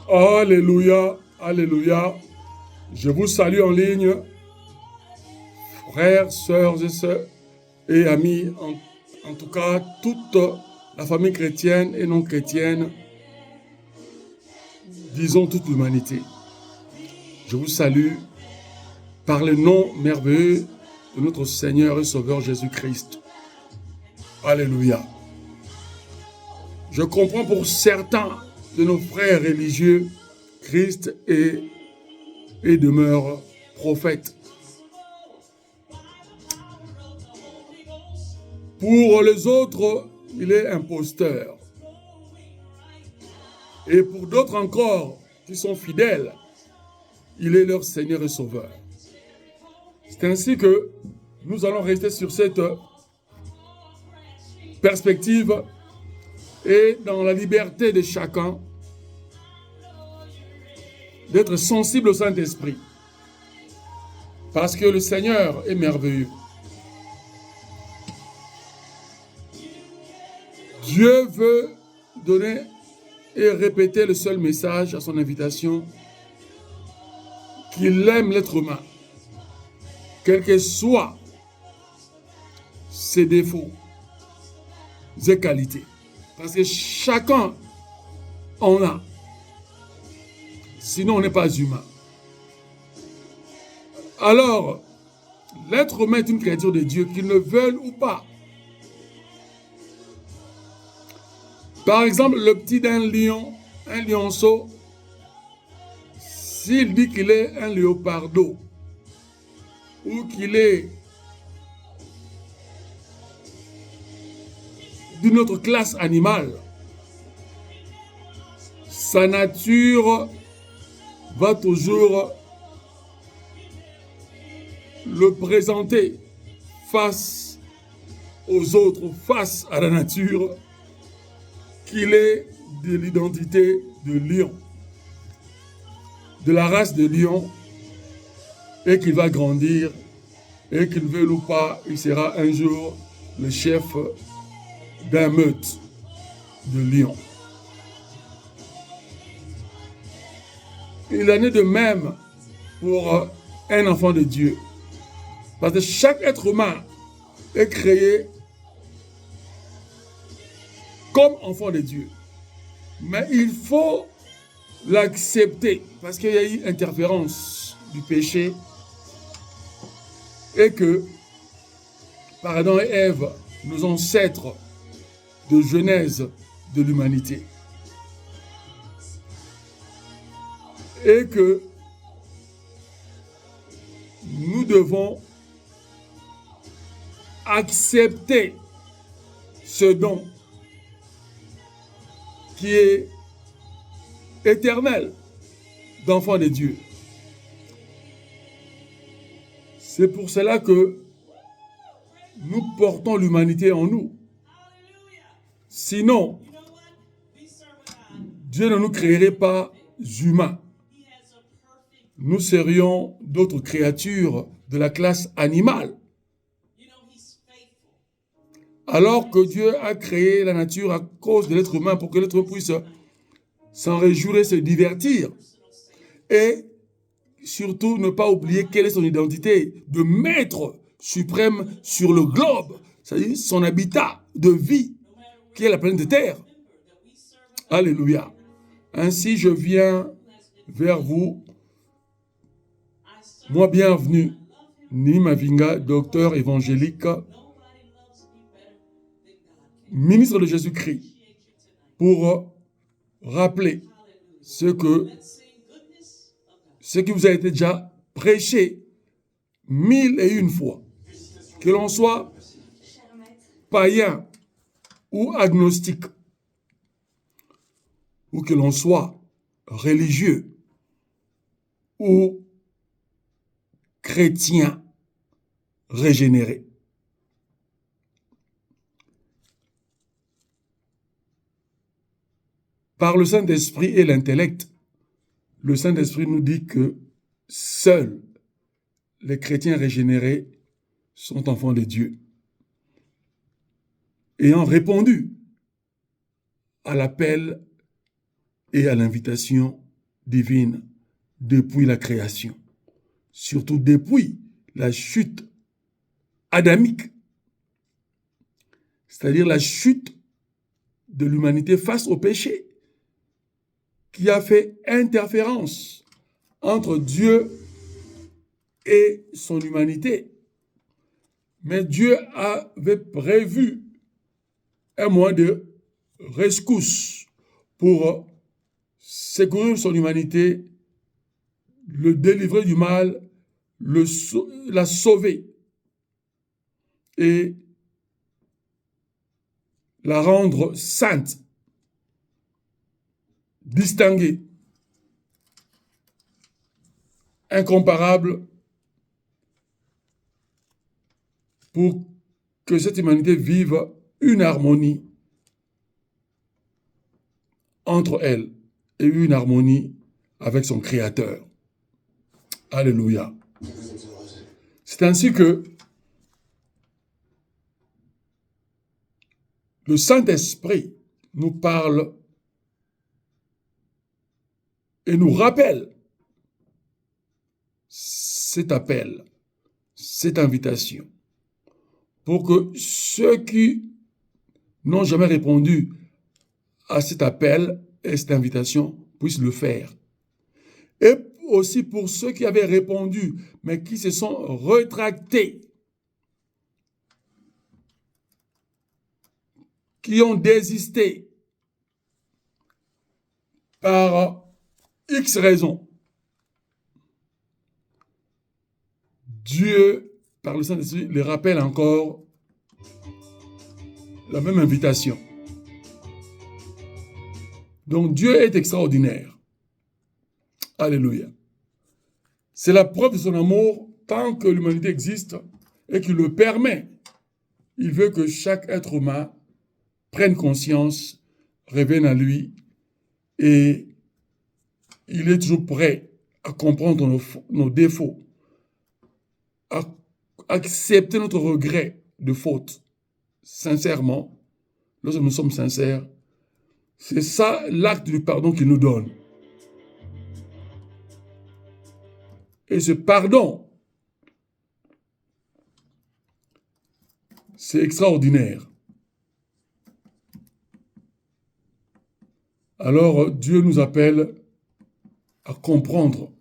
Alléluia, alléluia. Je vous salue en ligne, frères, sœurs et amis, en tout cas toute la famille chrétienne et non chrétienne, disons toute l'humanité. Je vous salue par le nom merveilleux de notre Seigneur et Sauveur Jésus-Christ. Alléluia. Je comprends pour certains de nos frères religieux, Christ est et demeure prophète. Pour les autres, il est imposteur. Et pour d'autres encore qui sont fidèles, il est leur Seigneur et Sauveur. C'est ainsi que nous allons rester sur cette perspective et dans la liberté de chacun d'être sensible au Saint-Esprit. Parce que le Seigneur est merveilleux. Dieu veut donner et répéter le seul message à son invitation, qu'il aime l'être humain, quels que soient ses défauts et qualités. Parce que chacun en a. Sinon, on n'est pas humain. Alors, l'être humain est une créature de Dieu, qu'il ne veuille ou pas. Par exemple, le petit d'un lion, un lionceau, s'il dit qu'il est un léopardo ou qu'il est d'une autre classe animale, sa nature va toujours le présenter face aux autres, face à la nature, qu'il est de l'identité de lion, de la race de lion, et qu'il va grandir, et qu'il veuille ou pas, il sera un jour le chef d'un meute de lions. Il en est de même pour un enfant de Dieu. Parce que chaque être humain est créé comme enfant de Dieu. Mais il faut l'accepter parce qu'il y a eu interférence du péché et que, par Adam et Ève, nos ancêtres de genèse de l'humanité, et que nous devons accepter ce don qui est éternel d'enfant de Dieu. C'est pour cela que nous portons l'humanité en nous. Sinon, Dieu ne nous créerait pas humains. Nous serions d'autres créatures de la classe animale. Alors que Dieu a créé la nature à cause de l'être humain pour que l'être humain puisse s'en réjouir et se divertir. Et surtout ne pas oublier quelle est son identité de maître suprême sur le globe, c'est-à-dire son habitat de vie qui est la planète Terre. Alléluia. Ainsi je viens vers vous. Moi, bienvenue, Nima Vinga, docteur évangélique, ministre de Jésus-Christ, pour rappeler ce qui vous a été déjà prêché 1001 fois. Que l'on soit païen ou agnostique, ou que l'on soit religieux ou chrétien régénéré. Par le Saint-Esprit et l'intellect, le Saint-Esprit nous dit que seuls les chrétiens régénérés sont enfants de Dieu. Ayant répondu à l'appel et à l'invitation divine depuis la création, surtout depuis la chute adamique, c'est-à-dire la chute de l'humanité face au péché, qui a fait interférence entre Dieu et son humanité. Mais Dieu avait prévu un moyen de rescousse pour secourir son humanité, le délivrer du mal, la sauver et la rendre sainte, distinguée, incomparable, pour que cette humanité vive une harmonie entre elle et une harmonie avec son Créateur. Alléluia. C'est ainsi que le Saint-Esprit nous parle et nous rappelle cet appel, cette invitation, pour que ceux qui n'ont jamais répondu à cet appel et cette invitation puissent le faire. Et aussi pour ceux qui avaient répondu, mais qui se sont rétractés, qui ont désisté par X raisons. Dieu, par le Saint-Esprit, les rappelle encore la même invitation. Donc Dieu est extraordinaire. Alléluia. C'est la preuve de son amour tant que l'humanité existe et qu'il le permet. Il veut que chaque être humain prenne conscience, revienne à lui et il est toujours prêt à comprendre nos défauts, à accepter notre regret de faute sincèrement. Lorsque nous sommes sincères, c'est ça l'acte du pardon qu'il nous donne. Et ce pardon, c'est extraordinaire. Alors Dieu nous appelle à comprendre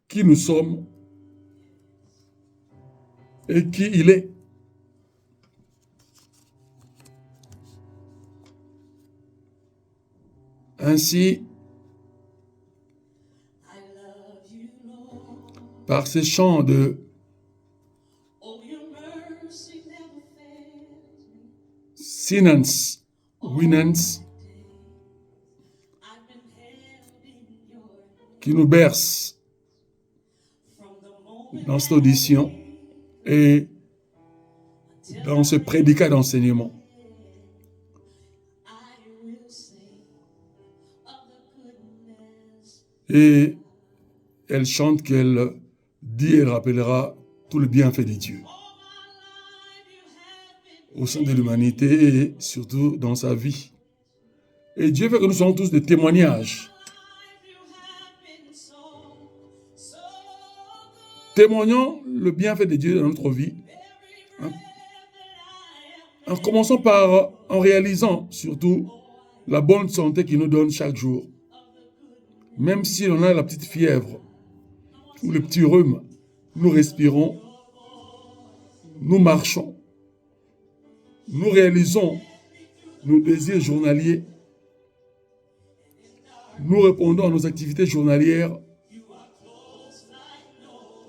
qui nous sommes et qui il est. Ainsi, par ces chants de Sinans, Winans, qui nous bercent dans cette audition et dans ce prédicat d'enseignement. Et elle chante qu'elle dit et rappellera tout le bienfait de Dieu au sein de l'humanité et surtout dans sa vie. Et Dieu veut que nous soyons tous des témoignages. Témoignons le bienfait de Dieu dans notre vie. En commençant par, en réalisant surtout la bonne santé qu'il nous donne chaque jour. Même si on a la petite fièvre ou le petit rhume, nous respirons, nous marchons, nous réalisons nos désirs journaliers, nous répondons à nos activités journalières,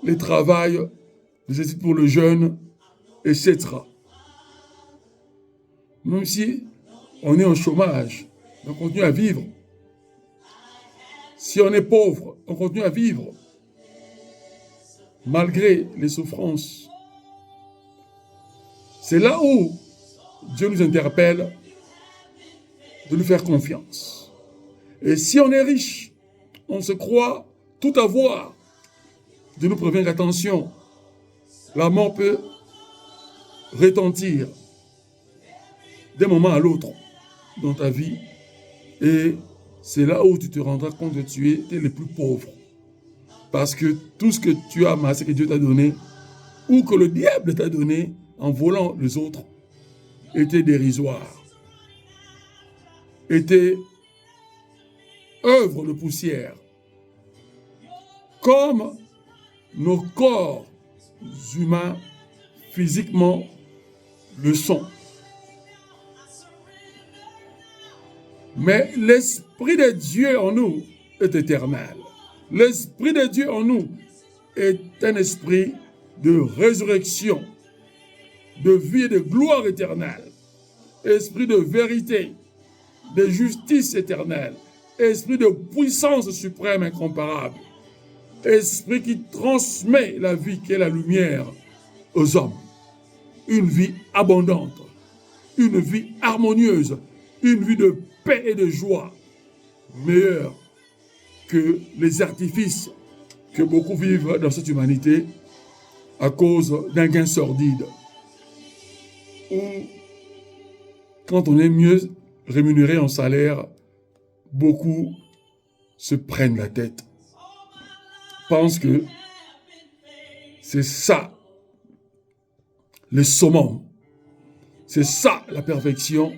les travails, les études pour le jeune, etc. Même si on est en chômage, on continue à vivre. Si on est pauvre, on continue à vivre, malgré les souffrances. C'est là où Dieu nous interpelle de lui faire confiance. Et si on est riche, on se croit tout avoir, Dieu nous prévient qu'attention, la mort peut retentir d'un moment à l'autre dans ta vie et c'est là où tu te rendras compte que tu es le plus pauvre. Parce que tout ce que tu as amassé, que Dieu t'a donné, ou que le diable t'a donné en volant les autres, était dérisoire, était œuvre de poussière. Comme nos corps humains, physiquement, le sont. Mais l'Esprit de Dieu en nous est éternel. L'Esprit de Dieu en nous est un esprit de résurrection, de vie et de gloire éternelle. Esprit de vérité, de justice éternelle. Esprit de puissance suprême incomparable. Esprit qui transmet la vie qui est la lumière aux hommes. Une vie abondante, une vie harmonieuse, une vie de paix et de joie, meilleure que les artifices que beaucoup vivent dans cette humanité à cause d'un gain sordide. Ou quand on est mieux rémunéré en salaire, beaucoup se prennent la tête, pensent que c'est ça le summum, c'est ça la perfection,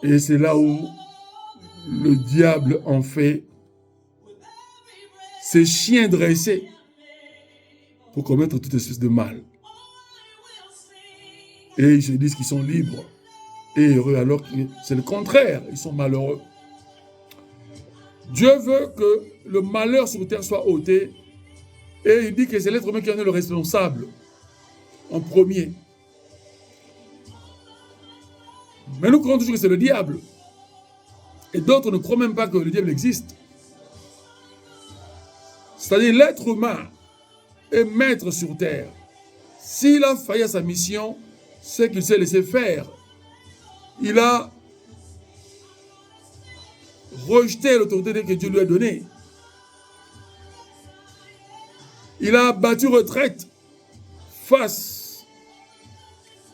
et c'est là où le diable en fait ses chiens dressés pour commettre toute espèce de mal. Et ils se disent qu'ils sont libres et heureux, alors que c'est le contraire, ils sont malheureux. Dieu veut que le malheur sur terre soit ôté, et il dit que c'est l'être humain qui en est le responsable en premier. Mais nous croyons toujours que c'est le diable. Et d'autres ne croient même pas que le diable existe. C'est-à-dire l'être humain est maître sur terre. S'il a failli à sa mission, c'est qu'il s'est laissé faire. Il a rejeté l'autorité que Dieu lui a donnée. Il a battu retraite face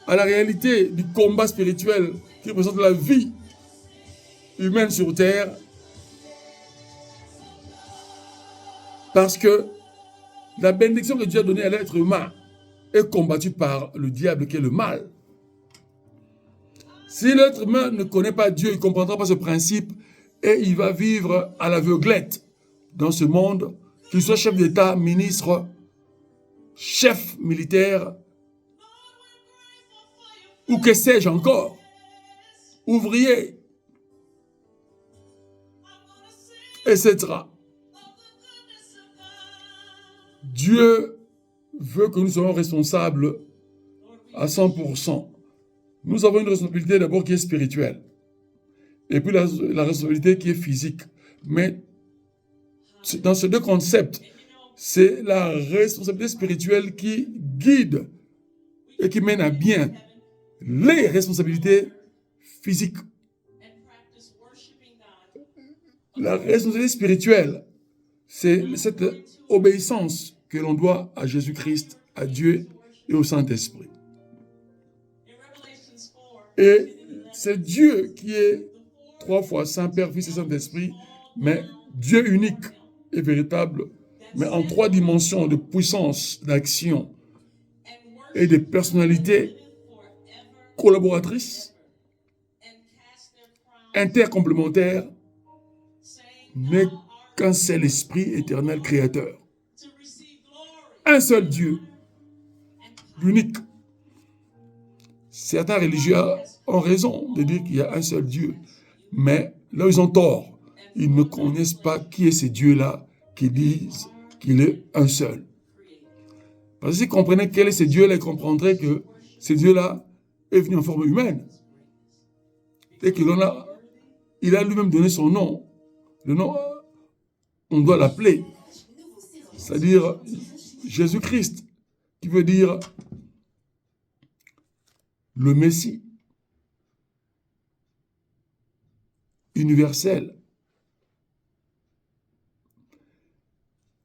à la réalité du combat spirituel qui représente la vie humaine sur terre, parce que la bénédiction que Dieu a donnée à l'être humain est combattue par le diable qui est le mal. Si l'être humain ne connaît pas Dieu, il ne comprendra pas ce principe et il va vivre à l'aveuglette dans ce monde, qu'il soit chef d'État, ministre, chef militaire, ou que sais-je encore, ouvrier, etc. Dieu veut que nous soyons responsables à 100%. Nous avons une responsabilité d'abord qui est spirituelle, et puis la responsabilité qui est physique. Mais dans ces deux concepts, c'est la responsabilité spirituelle qui guide et qui mène à bien les responsabilités physiques. La responsabilité spirituelle, c'est cette obéissance que l'on doit à Jésus-Christ, à Dieu et au Saint-Esprit. Et c'est Dieu qui est 3 fois Saint, Père, Fils et Saint-Esprit, mais Dieu unique et véritable, mais en 3 dimensions de puissance, d'action et de personnalité collaboratrices, intercomplémentaires, n'est qu'un seul esprit éternel créateur. Un seul Dieu, unique. Certains religieux ont raison de dire qu'il y a un seul Dieu, mais là ils ont tort. Ils ne connaissent pas qui est ce Dieu-là qui disent qu'il est un seul. Parce que s'ils comprenaient quel est ce Dieu-là, ils comprendraient que ce Dieu-là est venu en forme humaine. Et qu'il a lui-même donné son nom. Le nom, on doit l'appeler. C'est-à-dire Jésus-Christ, qui veut dire le Messie universel.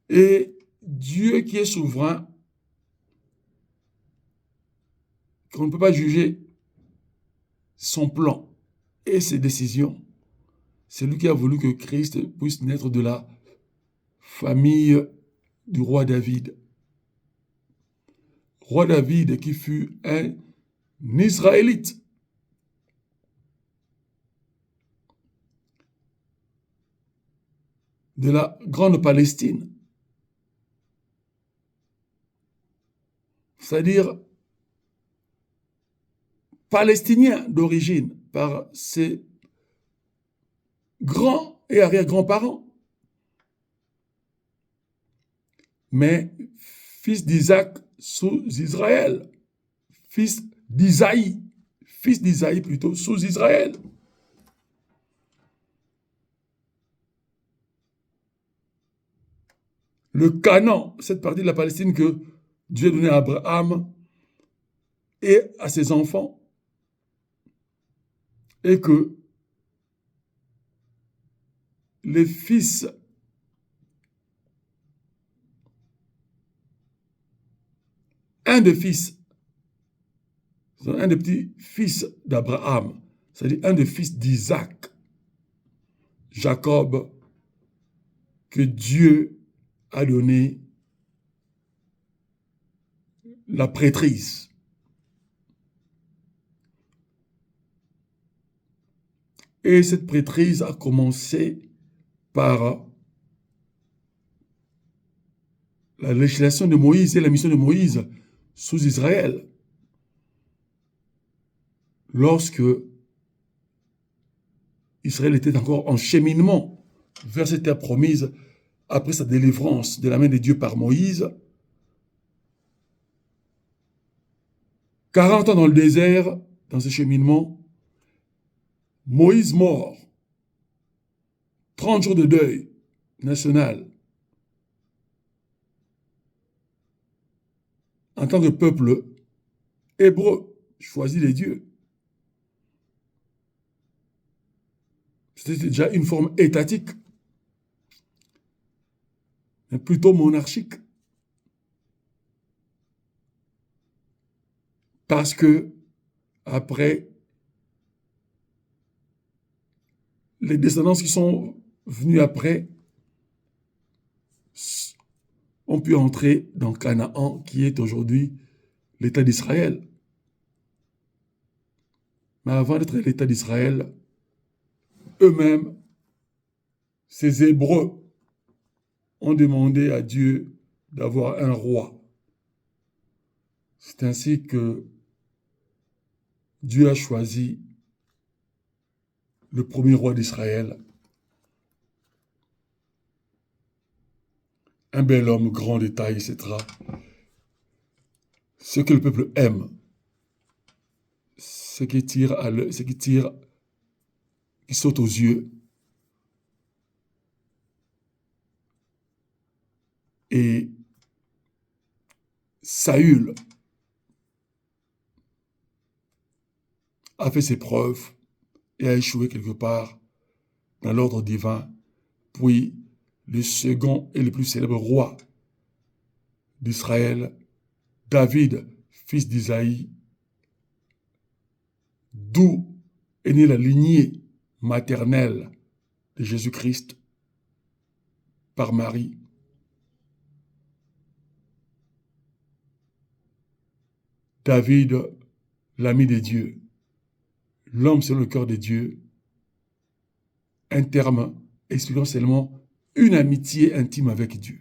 Et Dieu qui est souverain, qu'on ne peut pas juger son plan et ses décisions, C'est lui qui a voulu que Christ puisse naître de la famille du roi David. Roi David qui fut un Israélite. De la grande Palestine. C'est-à-dire palestinien d'origine par ses grands et arrière-grands-parents. Mais fils d'Isaac sous Israël, fils d'Isaïe plutôt sous Israël. Le Canaan, cette partie de la Palestine que Dieu a donnée à Abraham et à ses enfants, et que les fils un des petits fils d'Abraham, c'est-à-dire un des fils d'Isaac, Jacob, que Dieu a donné la prêtrise. Et cette prêtrise a commencé par la législation de Moïse et la mission de Moïse sous Israël. Lorsque Israël était encore en cheminement vers cette terre promise après sa délivrance de la main de Dieu par Moïse, 40 ans dans le désert, dans ce cheminement, Moïse mort, 30 jours de deuil national. En tant que peuple hébreu, choisi de Dieu. C'était déjà une forme étatique, mais plutôt monarchique. Parce que, après, les descendants qui sont venus après ont pu entrer dans Canaan, qui est aujourd'hui l'État d'Israël. Mais avant d'être l'État d'Israël, eux-mêmes, ces Hébreux, ont demandé à Dieu d'avoir un roi. C'est ainsi que Dieu a choisi le premier roi d'Israël, un bel homme, grand de taille, etc. Ce que le peuple aime, ce qui tire à l'œil, ce qui saute aux yeux. Et Saül a fait ses preuves et a échoué quelque part dans l'ordre divin. Puis le second et le plus célèbre roi d'Israël, David, fils d'Isaïe, d'où est née la lignée maternelle de Jésus-Christ par Marie. David, l'ami de Dieu, l'homme sur le cœur de Dieu, un terme expliquant seulement une amitié intime avec Dieu.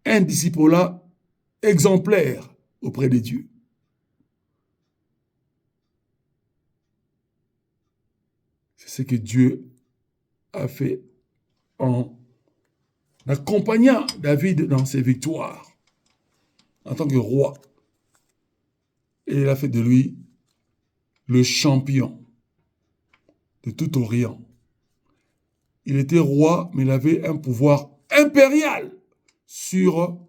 Un disciple exemplaire auprès de Dieu. C'est ce que Dieu a fait en accompagnant David dans ses victoires en tant que roi. Et il a fait de lui le champion de tout Orient. Il était roi, mais il avait un pouvoir impérial sur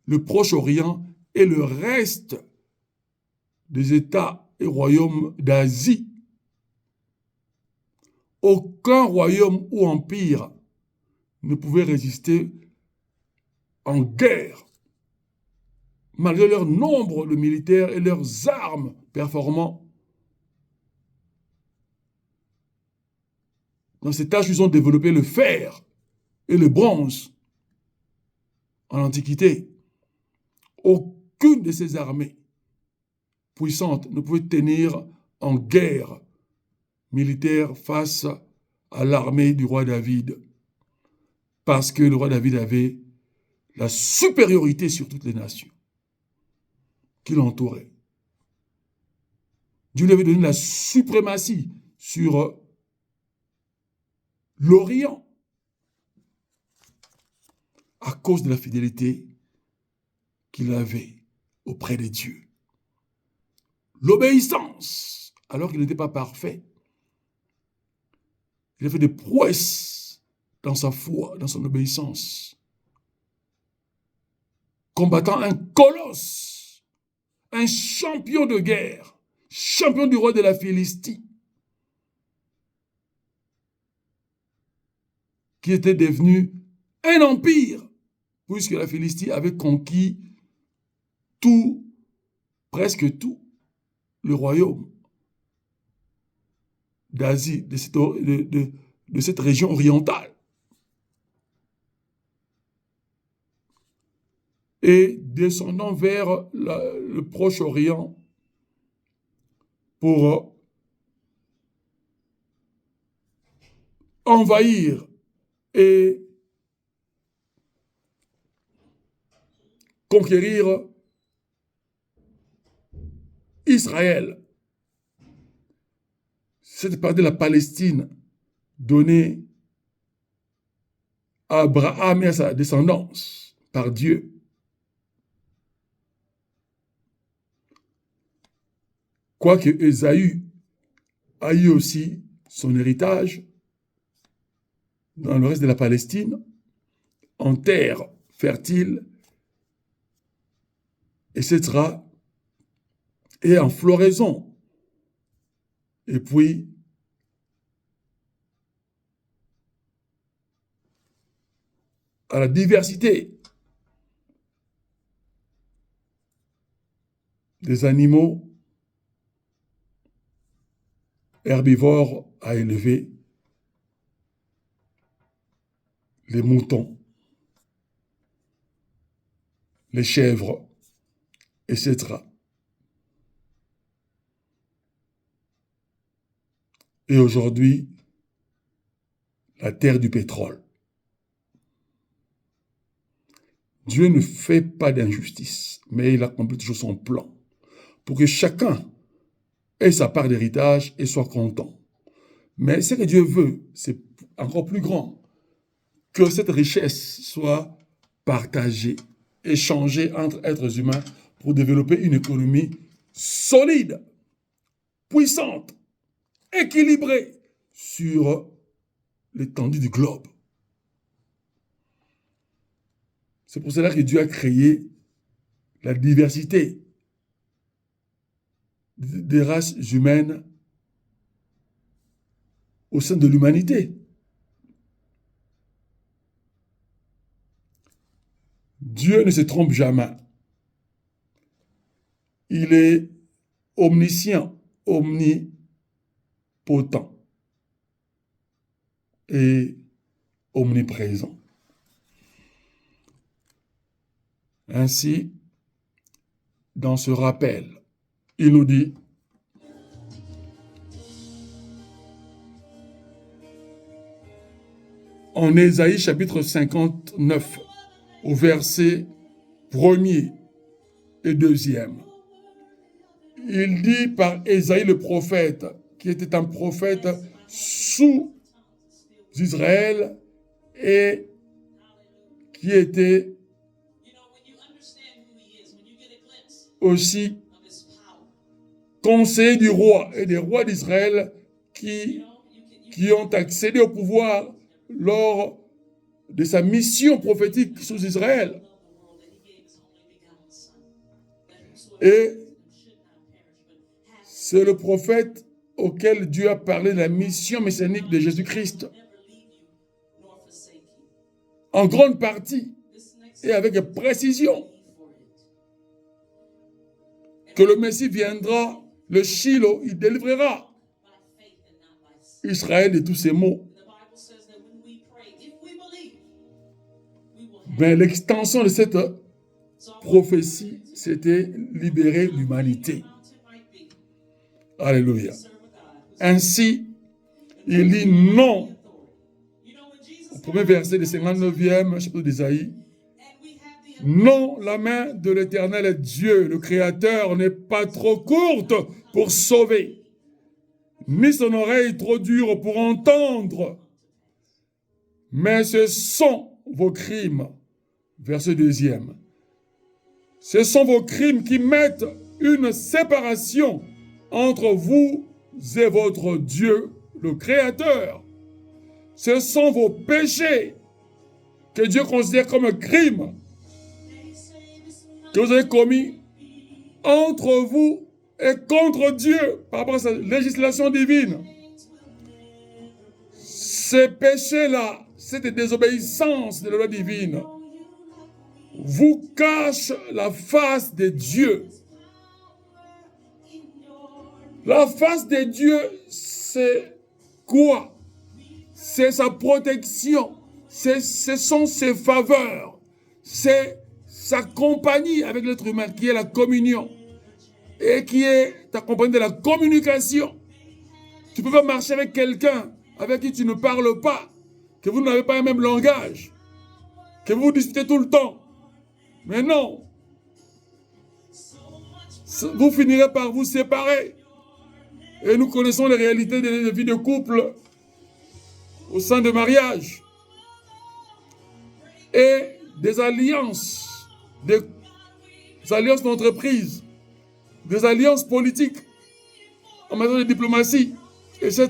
le Proche-Orient et le reste des États et royaumes d'Asie. Aucun royaume ou empire ne pouvait résister en guerre, malgré leur nombre de militaires et leurs armes performants. dans cet âge, ils ont développé le fer et le bronze en Antiquité. Aucune de ces armées puissantes ne pouvait tenir en guerre militaire face à l'armée du roi David, parce que le roi David avait la supériorité sur toutes les nations qui l'entouraient. Dieu lui avait donné la suprématie sur l'Orient à cause de la fidélité qu'il avait auprès de Dieu. L'obéissance, alors qu'il n'était pas parfait. Il a fait des prouesses dans sa foi, dans son obéissance. Combattant un colosse, un champion de guerre, champion du roi de la Philistie, qui était devenu un empire, puisque la Philistie avait conquis tout, presque tout, le royaume d'Asie, de cette région orientale. Et descendant vers le Proche-Orient pour envahir et conquérir Israël. Cette partie de la Palestine donnée à Abraham et à sa descendance par Dieu. Quoique Ésaü a eu aussi son héritage dans le reste de la Palestine, en terre fertile, etc., et en floraison. Et puis, à la diversité des animaux herbivores à élever, les moutons, les chèvres, etc. Et aujourd'hui, la terre du pétrole. Dieu ne fait pas d'injustice, mais il accomplit toujours son plan pour que chacun ait sa part d'héritage et soit content. Mais ce que Dieu veut, c'est encore plus grand, que cette richesse soit partagée, échangée entre êtres humains pour développer une économie solide, puissante, équilibrée sur l'étendue du globe. C'est pour cela que Dieu a créé la diversité des races humaines au sein de l'humanité. Dieu ne se trompe jamais. Il est omniscient, omnipotent et omniprésent. Ainsi, dans ce rappel, il nous dit en Ésaïe chapitre 59, au verset 1er et 2e, il dit par Ésaïe le prophète, qui était un prophète sous Israël et qui était aussi conseiller du roi et des rois d'Israël qui ont accédé au pouvoir lors de sa mission prophétique sous Israël. Et c'est le prophète auquel Dieu a parlé de la mission messianique de Jésus-Christ. En grande partie et avec précision. Que le Messie viendra, le Shiloh, il délivrera Israël de tous ses maux. Mais l'extension de cette prophétie, c'était libérer l'humanité. Alléluia. Ainsi, il dit non. Au premier verset du 59e chapitre d'Ésaïe. Non, la main de l'Éternel est Dieu, le Créateur, n'est pas trop courte pour sauver, ni son oreille trop dure pour entendre. Mais ce sont vos crimes. Verset 2e. Ce sont vos crimes qui mettent une séparation entre vous et votre Dieu, le Créateur. Ce sont vos péchés que Dieu considère comme un crime que vous avez commis entre vous et contre Dieu par rapport à sa législation divine. Ces péchés-là, cette désobéissance de la loi divine, vous cachent la face de Dieu. La face de Dieu, c'est quoi? C'est sa protection, ce sont ses faveurs, c'est sa compagnie avec l'être humain qui est la communion et qui est accompagnée de la communication. Tu peux pas marcher avec quelqu'un avec qui tu ne parles pas, que vous n'avez pas le même langage, que vous discutez tout le temps. Mais non, vous finirez par vous séparer. Et nous connaissons les réalités des vies de couple au sein de mariage et des alliances d'entreprise, des alliances politiques en matière de diplomatie, etc.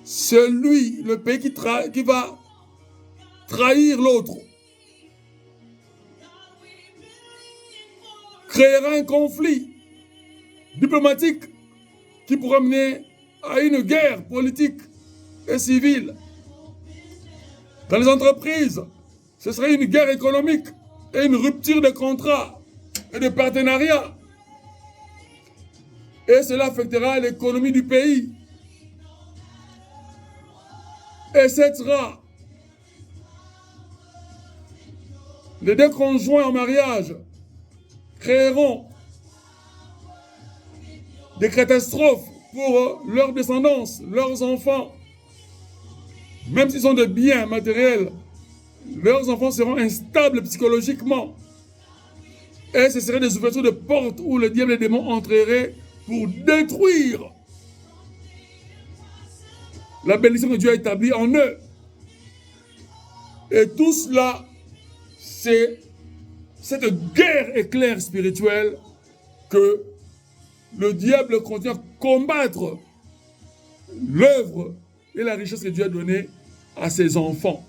Celui, le pays qui va trahir l'autre, créera un conflit diplomatique qui pourra mener à une guerre politique et civile. Dans les entreprises, ce serait une guerre économique et une rupture de contrats et de partenariats. Et cela affectera l'économie du pays, etc. Les deux conjoints en mariage créeront des catastrophes pour leur descendance, leurs enfants. Même s'ils ont des biens matériels, leurs enfants seront instables psychologiquement. Et ce seraient des ouvertures de portes où le diable et les démons entreraient pour détruire la bénédiction que Dieu a établie en eux. Et tout cela, c'est cette guerre éclair spirituelle que le diable continue à combattre l'œuvre et la richesse que Dieu a donnée à ses enfants.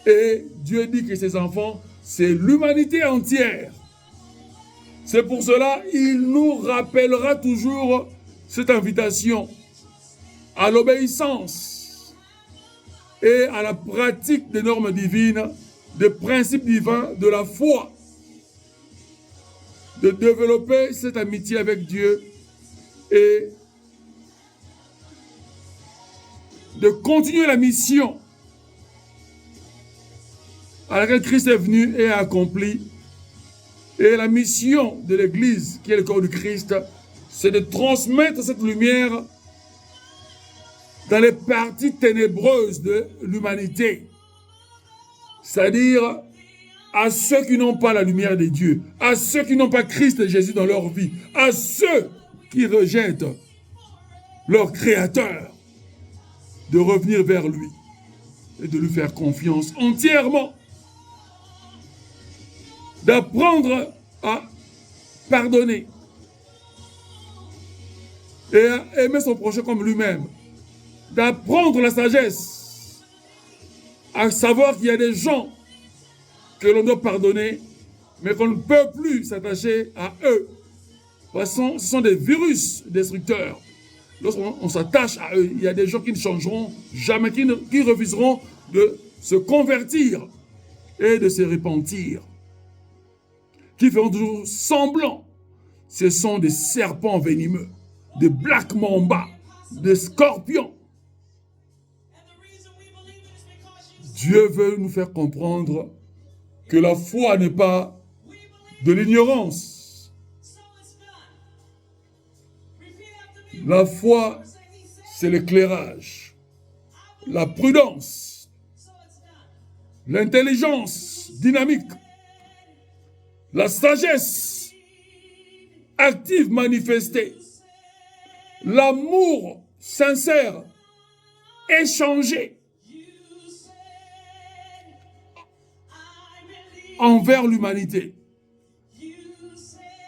Et Dieu dit que ses enfants, c'est l'humanité entière. C'est pour cela qu'il nous rappellera toujours cette invitation à l'obéissance et à la pratique des normes divines, des principes divins, de la foi, de développer cette amitié avec Dieu et de continuer la mission à laquelle Christ est venu et a accompli. Et la mission de l'Église, qui est le corps du Christ, c'est de transmettre cette lumière dans les parties ténébreuses de l'humanité. C'est-à-dire à ceux qui n'ont pas la lumière de Dieu, à ceux qui n'ont pas Christ et Jésus dans leur vie, à ceux qui rejettent leur Créateur, de revenir vers lui et de lui faire confiance entièrement, d'apprendre à pardonner et à aimer son prochain comme lui-même, d'apprendre la sagesse, à savoir qu'il y a des gens que l'on doit pardonner, mais qu'on ne peut plus s'attacher à eux. Parce que ce sont des virus destructeurs. Lorsqu'on s'attache à eux, il y a des gens qui ne changeront jamais, qui refuseront de se convertir et de se repentir, qui feront toujours semblant. Ce sont des serpents venimeux, des black mamba, des scorpions. Dieu veut nous faire comprendre que la foi n'est pas de l'ignorance. La foi, c'est l'éclairage, la prudence, l'intelligence dynamique, la sagesse active manifestée, l'amour sincère échangé envers l'humanité,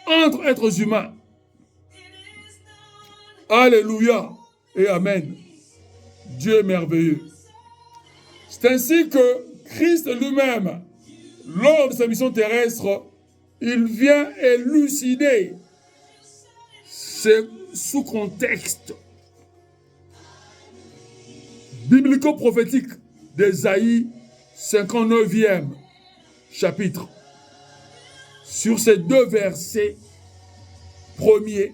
entre êtres humains. Alléluia et Amen. Dieu est merveilleux. C'est ainsi que Christ lui-même, lors de sa mission terrestre, il vient élucider ce sous-contexte biblico-prophétique d'Ésaïe 59e chapitre. Sur ces deux versets premiers,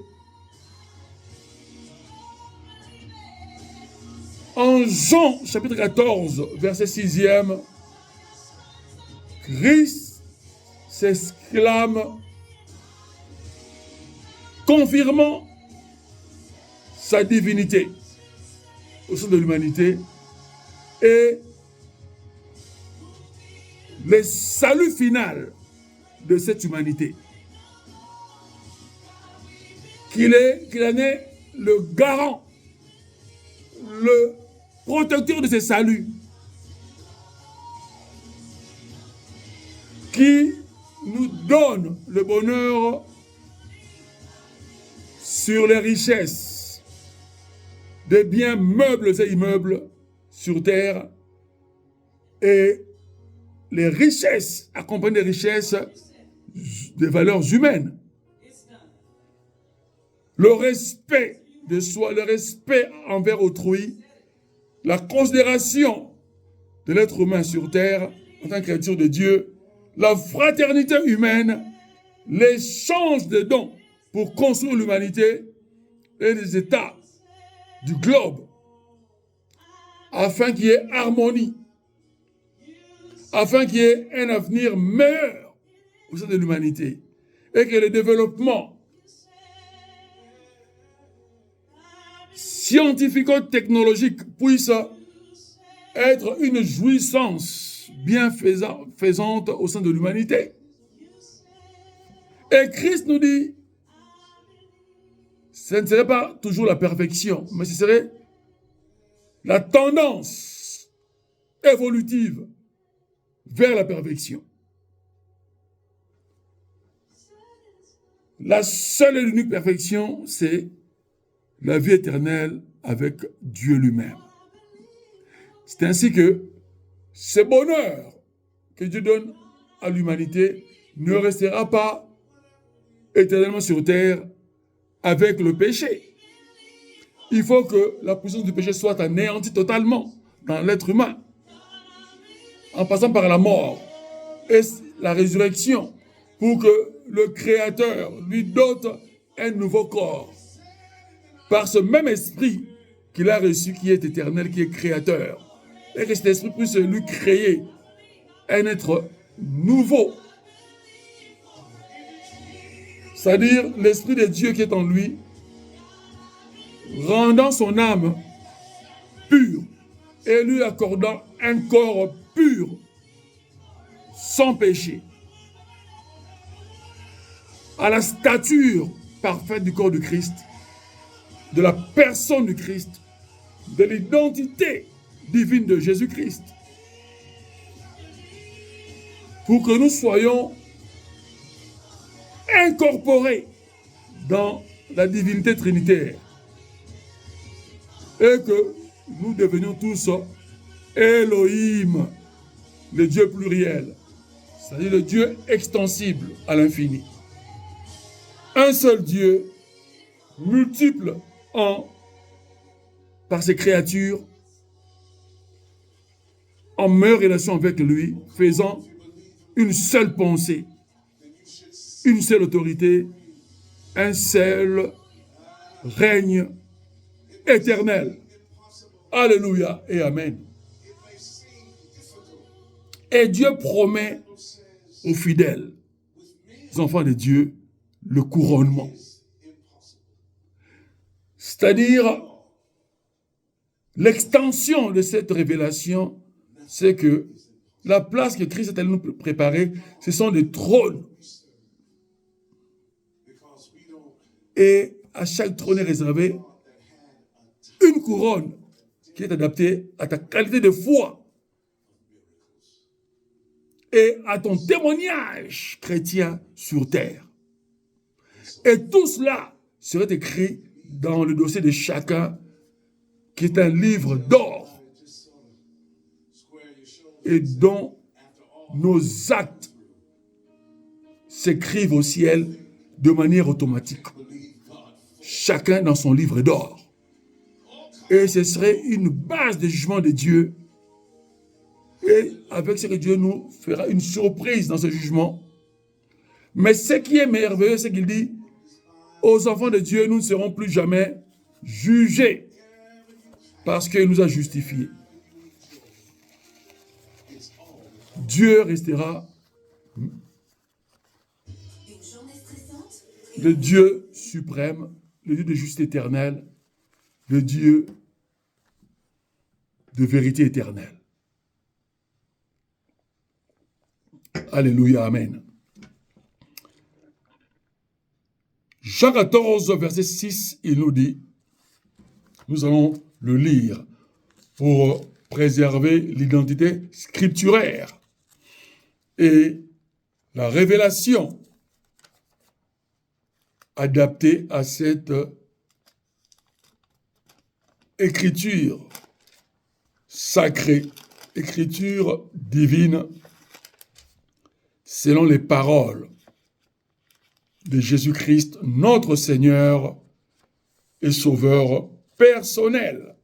en Jean chapitre 14, verset 6e, Christ s'exclame, confirmant sa divinité au sein de l'humanité et le salut final de cette humanité. Qu'il en est le garant, le protecteur de ce salut, qui nous donne le bonheur sur les richesses des biens meubles et immeubles sur terre et les richesses, accompagnées des richesses des valeurs humaines. Le respect de soi, le respect envers autrui, la considération de l'être humain sur terre en tant que créature de Dieu, la fraternité humaine, l'échange de dons pour construire l'humanité et les États du globe, afin qu'il y ait harmonie, afin qu'il y ait un avenir meilleur au sein de l'humanité, et que le développement scientifico-technologique puisse être une jouissance bienfaisante au sein de l'humanité. Et Christ nous dit, ce ne serait pas toujours la perfection, mais ce serait la tendance évolutive vers la perfection. La seule et l'unique perfection, c'est la vie éternelle avec Dieu lui-même. C'est ainsi que ce bonheur que Dieu donne à l'humanité ne restera pas éternellement sur terre avec le péché. Il faut que la puissance du péché soit anéantie totalement dans l'être humain, en passant par la mort et la résurrection, pour que le Créateur lui dote un nouveau corps, par ce même esprit qu'il a reçu, qui est éternel, qui est créateur, et que cet esprit puisse lui créer un être nouveau, c'est-à-dire l'esprit de Dieu qui est en lui, rendant son âme pure et lui accordant un corps pur, sans péché, à la stature parfaite du corps du Christ, de la personne du Christ, de l'identité divine de Jésus-Christ, pour que nous soyons incorporés dans la divinité trinitaire et que nous devenions tous Elohim, le Dieu pluriel, c'est-à-dire le Dieu extensible à l'infini. Un seul Dieu, multiple par ses créatures, en meilleure relation avec lui, faisant une seule pensée, une seule autorité, un seul règne éternel. Alléluia et Amen. Et Dieu promet aux fidèles, aux enfants de Dieu, le couronnement. C'est-à-dire, l'extension de cette révélation, c'est que la place que Christ est allé nous préparer, ce sont des trônes. Et à chaque trône est réservé une couronne qui est adaptée à ta qualité de foi et à ton témoignage chrétien sur terre. Et tout cela serait écrit dans le dossier de chacun, qui est un livre d'or et dont nos actes s'écrivent au ciel de manière automatique. Chacun dans son livre d'or. Et ce serait une base de jugement de Dieu. Et avec ce que Dieu nous fera une surprise dans ce jugement. Mais ce qui est merveilleux, c'est qu'il dit, aux enfants de Dieu, nous ne serons plus jamais jugés parce qu'il nous a justifiés. Dieu restera le Dieu suprême, le Dieu de justice éternelle, le Dieu de vérité éternelle. Alléluia, amen. Jean 14, verset 6, il nous dit, nous allons le lire pour préserver l'identité scripturaire et la révélation adaptée à cette écriture sacrée, écriture divine, selon les paroles de Jésus-Christ, notre Seigneur et Sauveur personnel.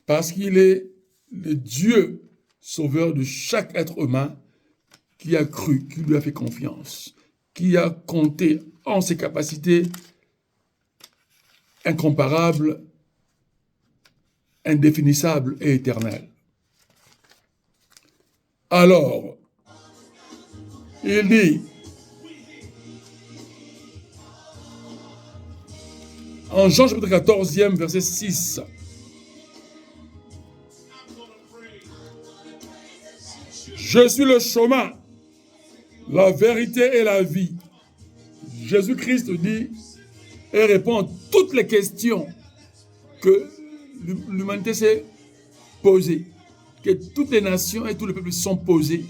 Parce qu'il est le Dieu sauveur de chaque être humain qui a cru, qui lui a fait confiance, qui a compté en ses capacités incomparables, indéfinissables et éternelles. Alors, il dit, en Jean chapitre 14, verset 6, je suis le chemin, la vérité et la vie. Jésus-Christ dit et répond à toutes les questions que l'humanité s'est posées, que toutes les nations et tous les peuples se sont posés.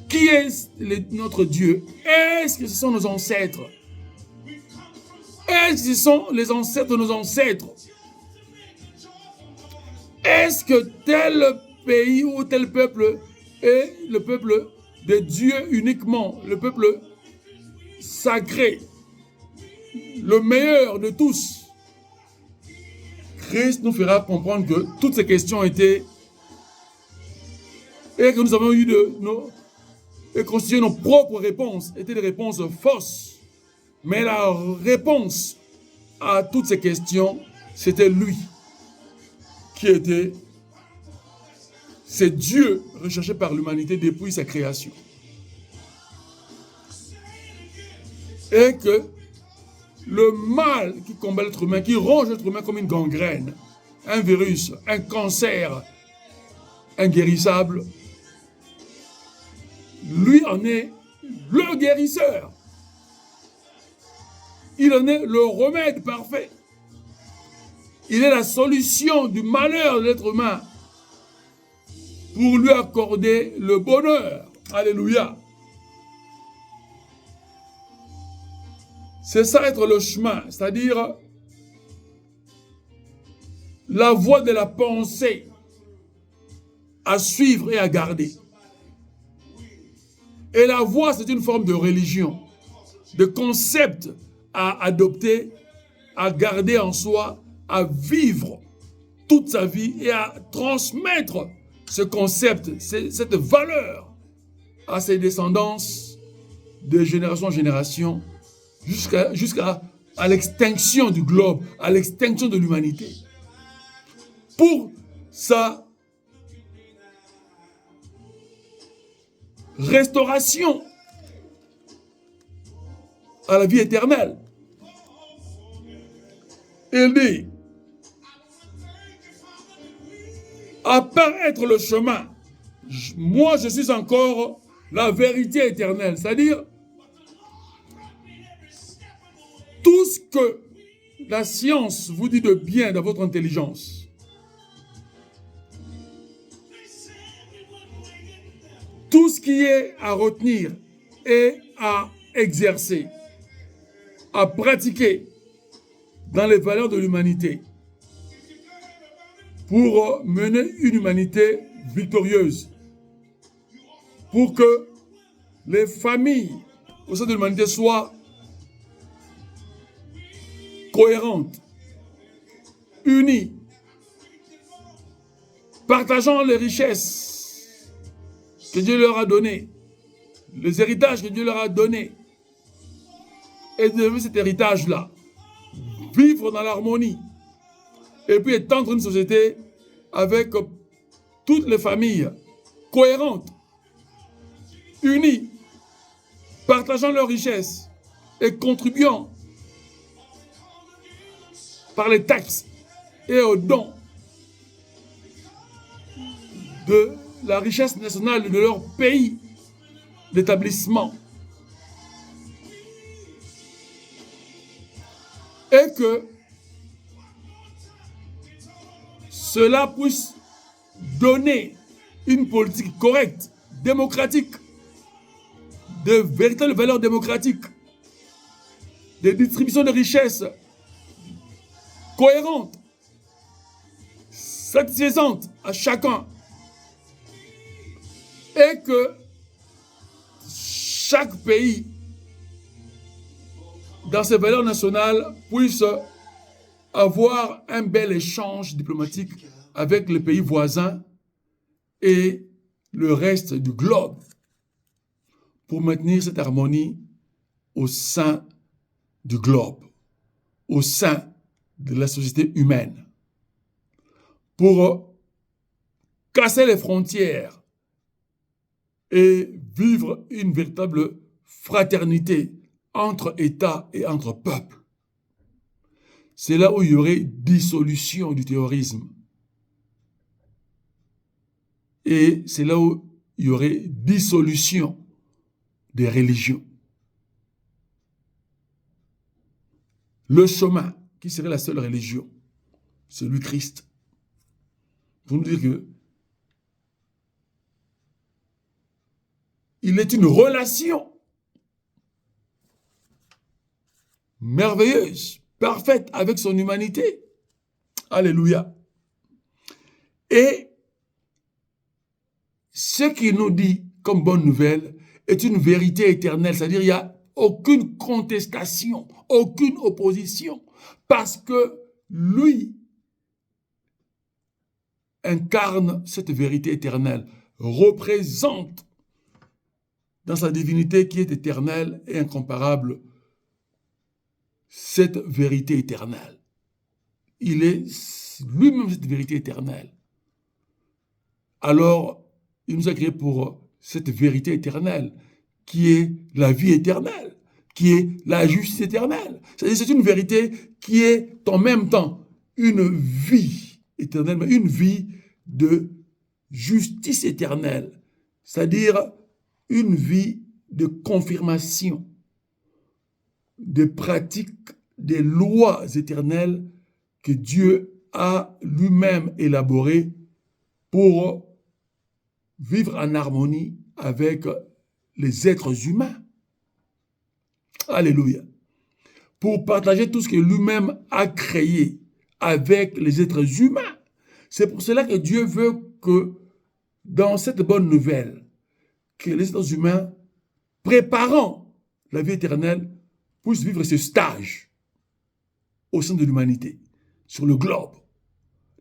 Qui est notre Dieu? Est-ce que ce sont nos ancêtres? Est-ce que ce sont les ancêtres de nos ancêtres? Est-ce que tel pays ou tel peuple est le peuple de Dieu uniquement, le peuple sacré, le meilleur de tous? Christ nous fera comprendre que toutes ces questions étaient et que nous avons eu et constitué nos propres réponses, étaient des réponses fausses. Mais la réponse à toutes ces questions, c'était lui qui était, c'est Dieu recherché par l'humanité depuis sa création. Et que le mal qui combat l'être humain, qui ronge l'être humain comme une gangrène, un virus, un cancer inguérissable, lui en est le guérisseur. Il en est le remède parfait. Il est la solution du malheur de l'être humain pour lui accorder le bonheur. Alléluia. C'est ça être le chemin, c'est-à-dire la voie de la pensée à suivre et à garder. Et la voie, c'est une forme de religion, de concept à adopter, à garder en soi, à vivre toute sa vie et à transmettre ce concept, cette valeur à ses descendants de génération en génération jusqu'à l'extinction du globe, à l'extinction de l'humanité. Pour sa restauration à la vie éternelle. Il dit, apparaître le chemin. Moi, je suis encore la vérité éternelle. C'est-à-dire, tout ce que la science vous dit de bien dans votre intelligence, tout ce qui est à retenir et à exercer, à pratiquer dans les valeurs de l'humanité pour mener une humanité victorieuse, pour que les familles au sein de l'humanité soient cohérentes, unies, partageant les richesses que Dieu leur a données, les héritages que Dieu leur a donnés, et de cet héritage-là, vivre dans l'harmonie, et puis étendre une société avec toutes les familles cohérentes, unies, partageant leurs richesses et contribuant par les taxes et aux dons de la richesse nationale de leur pays d'établissement. Et que cela puisse donner une politique correcte, démocratique, de véritables valeurs démocratiques, de distribution de richesses cohérentes, satisfaisantes à chacun, et que chaque pays, dans ses valeurs nationales, puisse avoir un bel échange diplomatique avec les pays voisins et le reste du globe pour maintenir cette harmonie au sein du globe, au sein de la société humaine, pour casser les frontières et vivre une véritable fraternité entre États et entre peuples. C'est là où il y aurait dissolution du terrorisme. Et c'est là où il y aurait dissolution des religions. Le chemin, qui serait la seule religion, celui Christ. Pour nous dire que il est une relation merveilleuse, parfaite avec son humanité. Alléluia. Et ce qu'il nous dit comme bonne nouvelle est une vérité éternelle, c'est-à-dire il n'y a aucune contestation, aucune opposition, parce que lui incarne cette vérité éternelle, représente dans sa divinité qui est éternelle et incomparable cette vérité éternelle. Il est lui-même cette vérité éternelle. Alors, il nous a créés pour cette vérité éternelle, qui est la vie éternelle, qui est la justice éternelle. C'est-à-dire c'est une vérité qui est en même temps une vie éternelle, mais une vie de justice éternelle. C'est-à-dire une vie de confirmation, de pratique des lois éternelles que Dieu a lui-même élaborées pour vivre en harmonie avec les êtres humains. Alléluia. Pour partager tout ce que lui-même a créé avec les êtres humains. C'est pour cela que Dieu veut que dans cette bonne nouvelle, que les êtres humains, préparant la vie éternelle, puissent vivre ce stage au sein de l'humanité, sur le globe.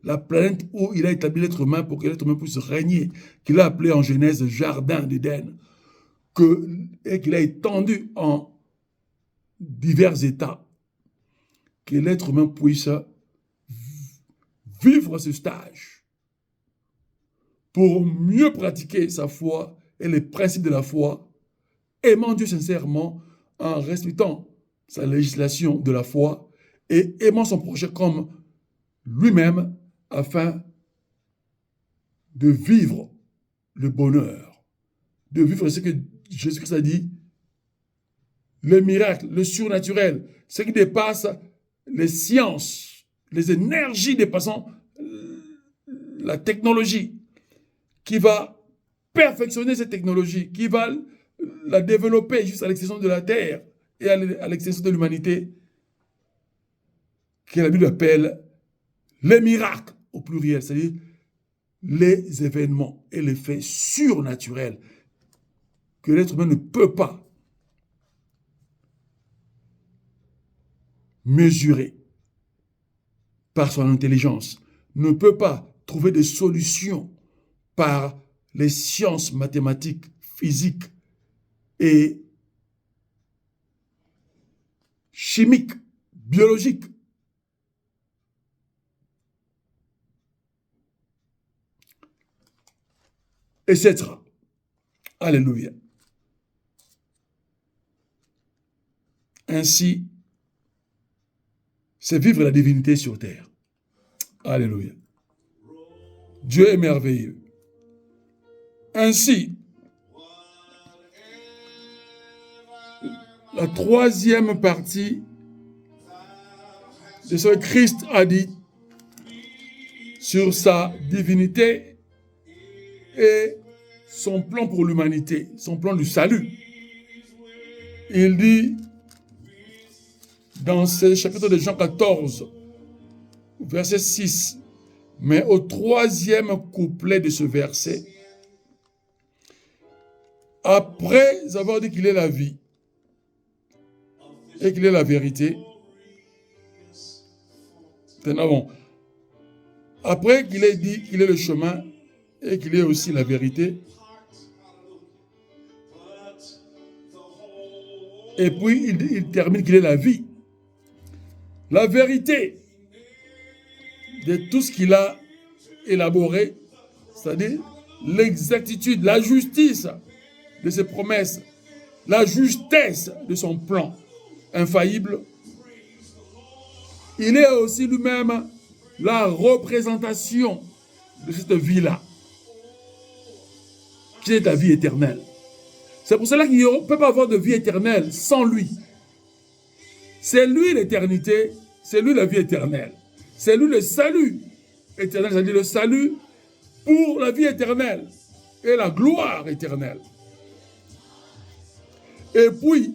La planète où il a établi l'être humain pour que l'être humain puisse régner, qu'il a appelé en Genèse jardin d'Éden, et qu'il a étendu en divers états, que l'être humain puisse vivre ce stage pour mieux pratiquer sa foi et les principes de la foi, aimant Dieu sincèrement en respectant sa législation de la foi et aimant son prochain comme lui-même afin de vivre le bonheur, de vivre ce que Jésus-Christ a dit, le miracle, le surnaturel, ce qui dépasse les sciences, les énergies dépassant la technologie, qui va perfectionner cette technologie, qui va la développer jusqu'à l'extension de la terre et à l'extension de l'humanité, que la Bible appelle les miracles au pluriel, c'est-à-dire les événements et les faits surnaturels que l'être humain ne peut pas mesurer par son intelligence, ne peut pas trouver des solutions par les sciences mathématiques, physiques et chimiques, biologiques. Etc. Alléluia. Ainsi, c'est vivre la divinité sur terre. Alléluia. Dieu est merveilleux. Ainsi, la troisième partie de ce que Christ a dit sur sa divinité et son plan pour l'humanité, son plan du salut. Il dit dans ce chapitre de Jean 14, verset 6, mais au troisième couplet de ce verset, après avoir dit qu'il est la vie et qu'il est la vérité, après qu'il ait dit qu'il est le chemin et qu'il est aussi la vérité, et puis il termine qu'il est la vie. La vérité de tout ce qu'il a élaboré, c'est-à-dire l'exactitude, la justice de ses promesses, la justesse de son plan infaillible. Il est aussi lui-même la représentation de cette vie-là, qui est la vie éternelle. C'est pour cela qu'il ne peut pas avoir de vie éternelle sans lui. C'est lui l'éternité, c'est lui la vie éternelle. C'est lui le salut éternel, c'est-à-dire le salut pour la vie éternelle et la gloire éternelle. Et puis,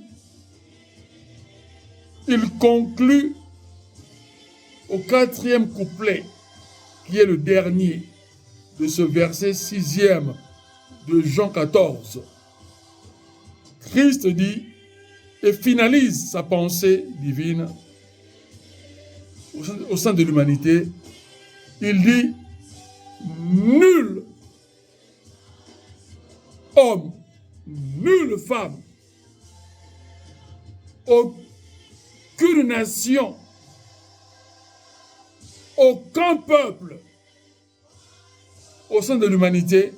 il conclut au quatrième couplet, qui est le dernier de ce verset 6e de Jean 14. Christ dit et finalise sa pensée divine au sein de l'humanité. Il dit, nul homme, nulle femme, aucune nation, aucun peuple au sein de l'humanité,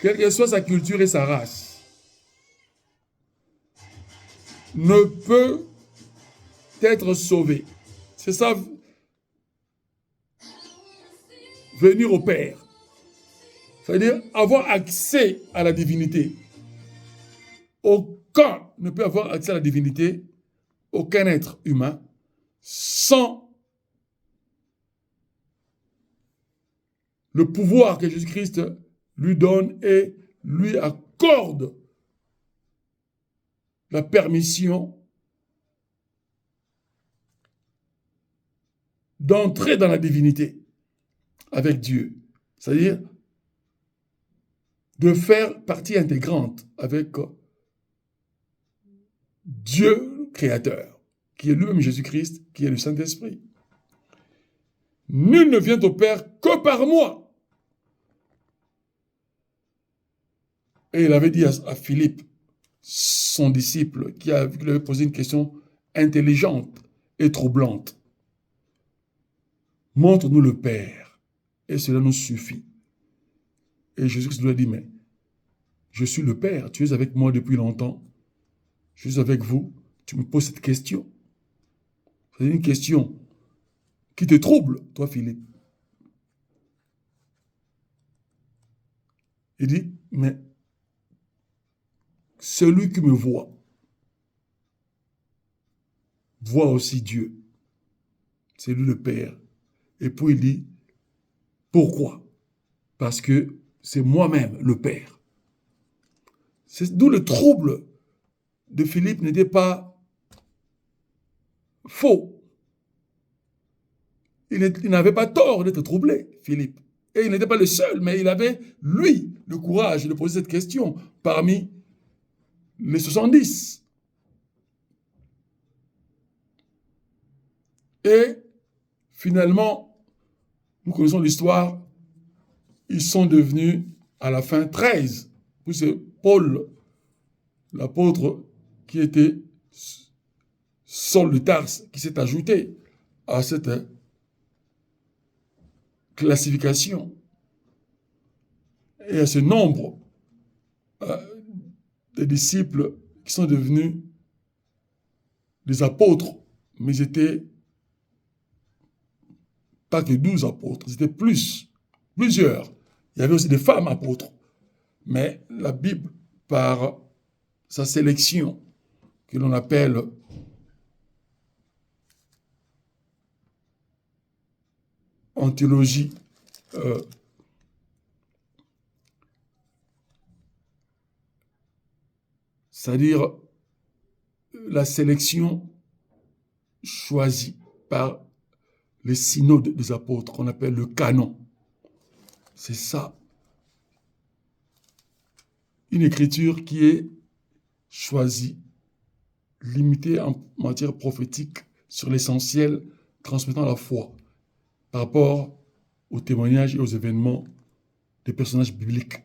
quelle que soit sa culture et sa race, ne peut être sauvé. C'est ça, venir au Père. C'est-à-dire avoir accès à la divinité. Aucun ne peut avoir accès à la divinité, aucun être humain, sans le pouvoir que Jésus-Christ lui donne et lui accorde la permission d'entrer dans la divinité avec Dieu. C'est-à-dire de faire partie intégrante avec Dieu créateur, qui est lui-même Jésus-Christ, qui est le Saint-Esprit. Nul ne vient au Père que par moi. Et il avait dit à Philippe, son disciple, qui lui avait posé une question intelligente et troublante. Montre-nous le Père, et cela nous suffit. Et Jésus-Christ lui a dit, mais Je suis le Père, tu es avec moi depuis longtemps. Je suis avec vous. Tu me poses cette question. C'est une question qui te trouble, toi, Philippe. Il dit, mais celui qui me voit aussi Dieu. C'est lui le Père. Et puis il dit, pourquoi? Parce que c'est moi-même le Père. C'est d'où le trouble de Philippe n'était pas faux. Il n'avait pas tort d'être troublé, Philippe. Et il n'était pas le seul, mais il avait, lui, le courage de poser cette question parmi les 70. Et finalement, nous connaissons l'histoire, ils sont devenus à la fin 13. Puis c'est Paul, l'apôtre, qui était Saul de Tarse, qui s'est ajouté à cette classification et à ce nombre de disciples qui sont devenus des apôtres, mais ils étaient pas que 12 apôtres, c'était plusieurs. Il y avait aussi des femmes apôtres. Mais la Bible, par sa sélection, que l'on appelle en théologie c'est-à-dire la sélection choisie par les synodes des apôtres, qu'on appelle le canon. C'est ça. Une écriture qui est choisie, limitée en matière prophétique sur l'essentiel, transmettant la foi par rapport aux témoignages et aux événements des personnages bibliques.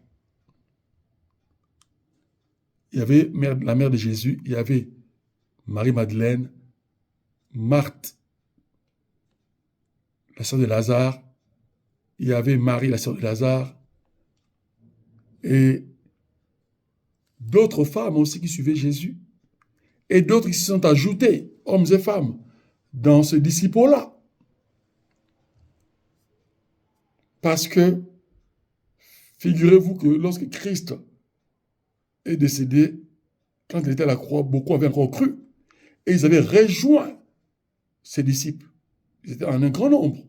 Il y avait la mère de Jésus, il y avait Marie-Madeleine, Marthe, la sœur de Lazare, il y avait Marie, la sœur de Lazare, et d'autres femmes aussi qui suivaient Jésus, et d'autres qui se sont ajoutés, hommes et femmes, dans ce disciple-là. Parce que, figurez-vous que lorsque Christ est décédé, quand il était à la croix, beaucoup avaient encore cru, et ils avaient rejoint ses disciples. Ils étaient en un grand nombre.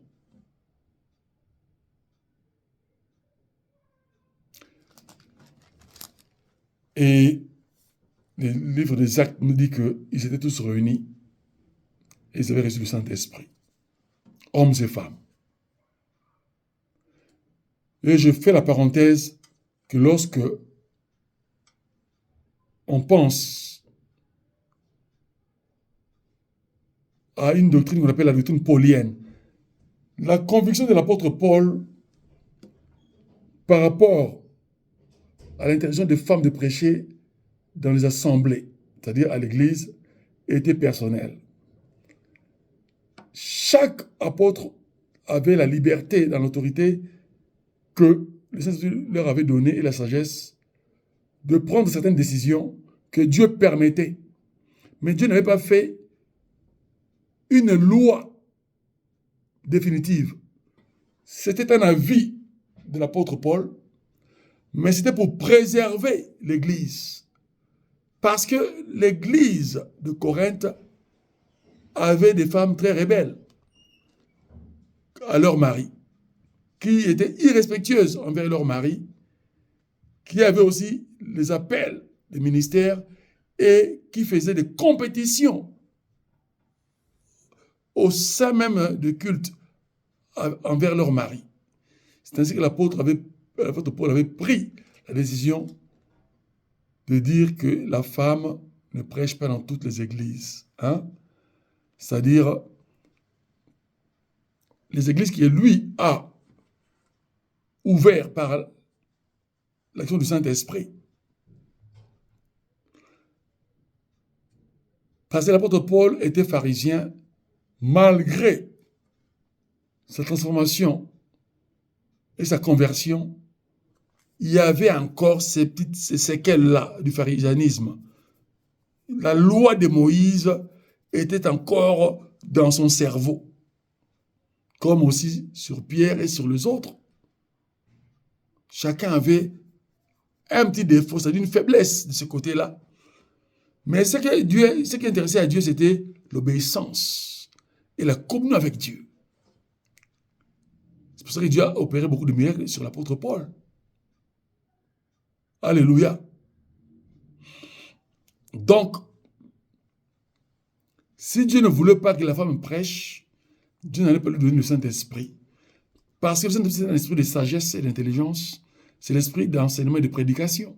Et le livre des Actes nous dit qu'ils étaient tous réunis et ils avaient reçu le Saint-Esprit, hommes et femmes. Et je fais la parenthèse que lorsque on pense à une doctrine qu'on appelle la doctrine paulienne, la conviction de l'apôtre Paul par rapport à l'interdiction des femmes de prêcher dans les assemblées, c'est-à-dire à l'église, était personnelle. Chaque apôtre avait la liberté dans l'autorité que le Saint-Esprit leur avait donnée et la sagesse de prendre certaines décisions que Dieu permettait. Mais Dieu n'avait pas fait une loi définitive. C'était un avis de l'apôtre Paul, mais c'était pour préserver l'Église. Parce que l'Église de Corinthe avait des femmes très rebelles à leur mari, qui étaient irrespectueuses envers leur mari, qui avaient aussi les appels des ministères et qui faisaient des compétitions au sein même de culte envers leur mari. C'est ainsi que l'apôtre Paul avait pris la décision de dire que la femme ne prêche pas dans toutes les églises. Hein? C'est-à-dire les églises qui, lui, a ouvert par l'action du Saint-Esprit. Parce que l'apôtre Paul était pharisien malgré sa transformation et sa conversion. il y avait encore ces séquelles-là du pharisaïsme. La loi de Moïse était encore dans son cerveau, comme aussi sur Pierre et sur les autres. Chacun avait un petit défaut, c'est-à-dire une faiblesse de ce côté-là. Mais ce qui intéressait à Dieu, c'était l'obéissance et la communion avec Dieu. C'est pour ça que Dieu a opéré beaucoup de miracles sur l'apôtre Paul. Alléluia. Donc, si Dieu ne voulait pas que la femme prêche, Dieu n'allait pas lui donner le Saint-Esprit. Parce que le Saint-Esprit, c'est un esprit de sagesse et d'intelligence. C'est l'esprit d'enseignement et de prédication.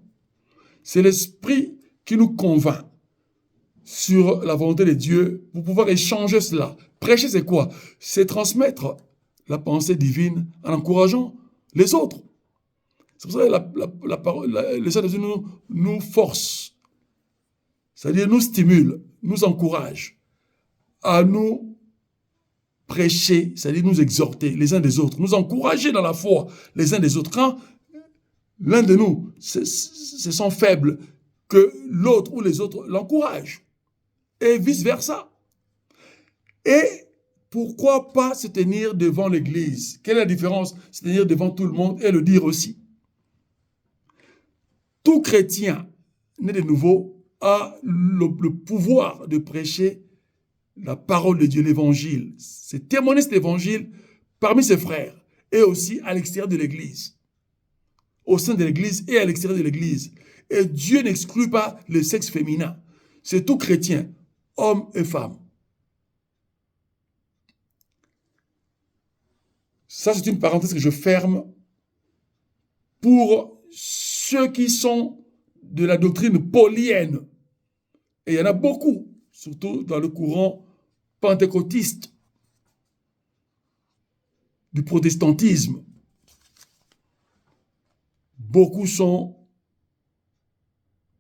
C'est l'esprit qui nous convainc sur la volonté de Dieu pour pouvoir échanger cela. Prêcher, c'est quoi? C'est transmettre la pensée divine en encourageant les autres. C'est pour ça que le Saint-Esprit nous force, c'est-à-dire nous stimule, nous encourage à nous prêcher, c'est-à-dire nous exhorter les uns des autres, nous encourager dans la foi les uns des autres. Quand l'un de nous se sent faible, que l'autre ou les autres l'encouragent. Et vice-versa. Et pourquoi pas se tenir devant l'Église? Quelle est la différence? Se tenir devant tout le monde et le dire aussi. Tout chrétien né de nouveau a le pouvoir de prêcher la parole de Dieu, l'évangile. C'est témoigner cet évangile parmi ses frères et aussi à l'extérieur de l'Église. Au sein de l'Église et à l'extérieur de l'Église. Et Dieu n'exclut pas le sexe féminin. C'est tout chrétien, hommes et femmes. Ça, c'est une parenthèse que je ferme pour ceux qui sont de la doctrine paulienne. Et il y en a beaucoup, surtout dans le courant pentecôtiste, du protestantisme. Beaucoup sont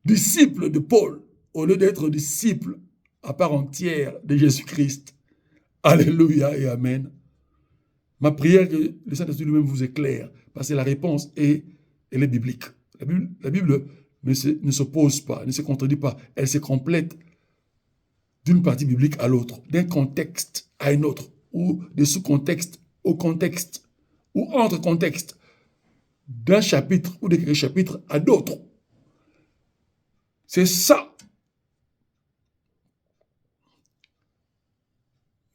disciples de Paul, au lieu d'être disciples à part entière de Jésus-Christ. Alléluia et Amen. Ma prière est que le Saint-Esprit lui-même vous éclaire, parce que la réponse elle est biblique. La Bible ne s'oppose pas, ne se contredit pas, elle se complète d'une partie biblique à l'autre, d'un contexte à un autre, ou de sous-contexte au contexte, ou entre contextes, d'un chapitre ou de quelques chapitres à d'autres. C'est ça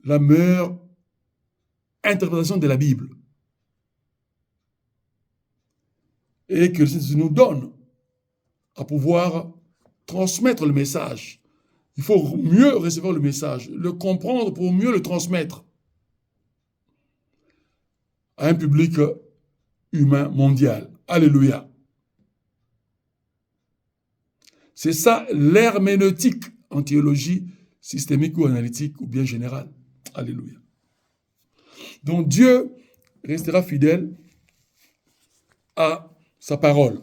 la meilleure interprétation de la Bible. Et que le Seigneur nous donne à pouvoir transmettre le message. Il faut mieux recevoir le message, le comprendre pour mieux le transmettre à un public humain mondial. Alléluia. C'est ça l'herméneutique en théologie systémique ou analytique ou bien générale. Alléluia. Donc Dieu restera fidèle à sa parole.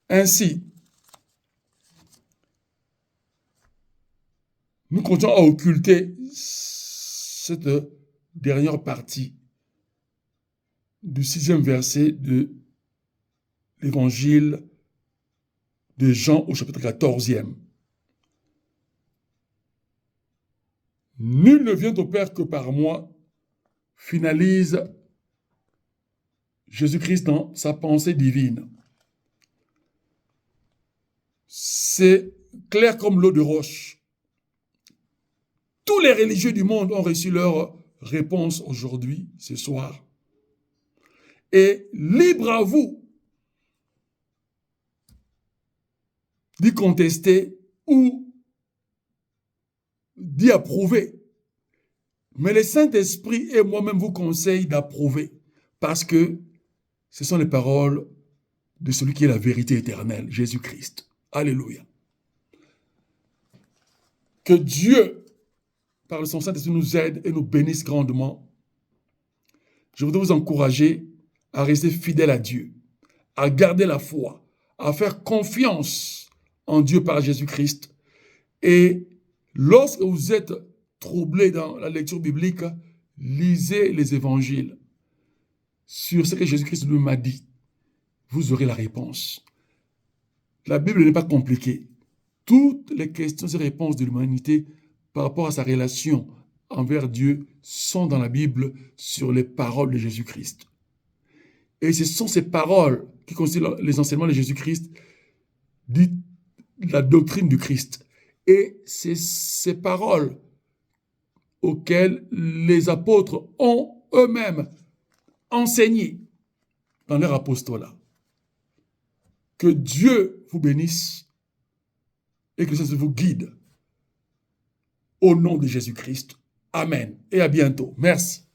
Ainsi, nous continuons à occulter cette dernière partie du 6e verset de l'évangile de Jean au chapitre 14e. Nul ne vient au Père que par moi, finalise Jésus-Christ dans sa pensée divine. C'est clair comme l'eau de roche. Tous les religieux du monde ont reçu leur réponse aujourd'hui, ce soir. Et libre à vous d'y contester ou d'y approuver. Mais le Saint-Esprit et moi-même vous conseillent d'approuver parce que ce sont les paroles de celui qui est la vérité éternelle, Jésus-Christ. Alléluia. Que Dieu, par son Saint-Esprit, nous aide et nous bénisse grandement. Je voudrais vous encourager à rester fidèle à Dieu, à garder la foi, à faire confiance en Dieu par Jésus-Christ. Et lorsque vous êtes troublé dans la lecture biblique, lisez les évangiles sur ce que Jésus-Christ lui m'a dit. vous aurez la réponse. La Bible n'est pas compliquée. Toutes les questions et réponses de l'humanité par rapport à sa relation envers Dieu sont dans la Bible sur les paroles de Jésus-Christ. Et ce sont ces paroles qui constituent les enseignements de Jésus-Christ, dit la doctrine du Christ. Et c'est ces paroles auxquelles les apôtres ont eux-mêmes enseigné dans leur apostolat. Que Dieu vous bénisse et que ça vous guide. Au nom de Jésus-Christ. Amen. Et à bientôt. Merci.